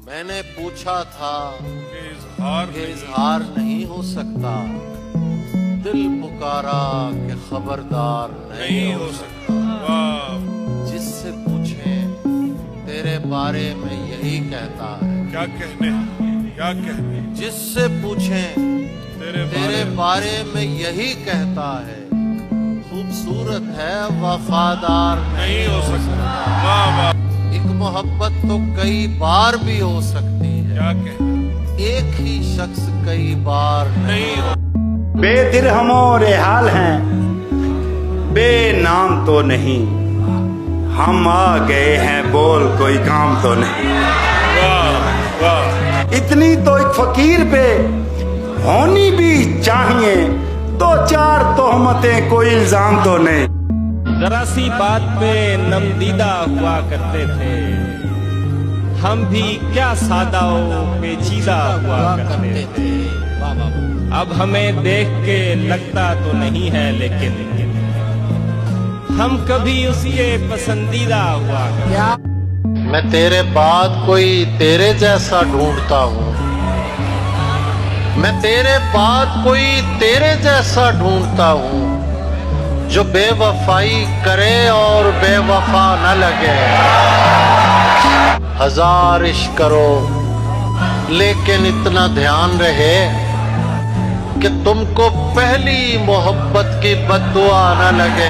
میں نے پوچھا تھا کہ اظہار نہیں ہو سکتا، دل پکارا کہ خبردار نہیں ہو سکتا۔ واہ، جس سے پوچھیں تیرے بارے میں یہی کہتا ہے، کیا کہنے کیا کہنے جس سے پوچھیں تیرے بارے میں یہی کہتا ہے، خوبصورت ہے وفادار نہیں ہو سکتا۔ واہ واہ، ایک محبت تو کئی بار بھی ہو سکتی ہے، کیا کہنے ایک ہی شخص کئی بار نہیں ہو بے درہم و رحال ہیں، بے نام تو نہیں، ہم آ گئے ہیں بول کوئی کام تو نہیں۔ واہ واہ، اتنی تو ایک فقیر پہ ہونی بھی چاہیے، دو چار تہمتیں کوئی الزام تو نہیں۔ ذرا سی بات پہ نمدیدہ ہوا کرتے تھے، ہم بھی کیا سادہ و پیچیدہ ہوا کرتے تھے۔ اب ہمیں دیکھ کے لگتا تو نہیں ہے لیکن ہم کبھی اس کے پسندیدہ ہوا کرتے تھے۔ میں تیرے بعد کوئی تیرے جیسا ڈھونڈتا ہوں، میں تیرے بعد کوئی تیرے جیسا ڈھونڈتا ہوں، جو بے وفائی کرے اور بے وفا نہ لگے۔ ہزار عشق کرو لیکن اتنا دھیان رہے کہ تم کو پہلی محبت کی بد دعا نہ لگے۔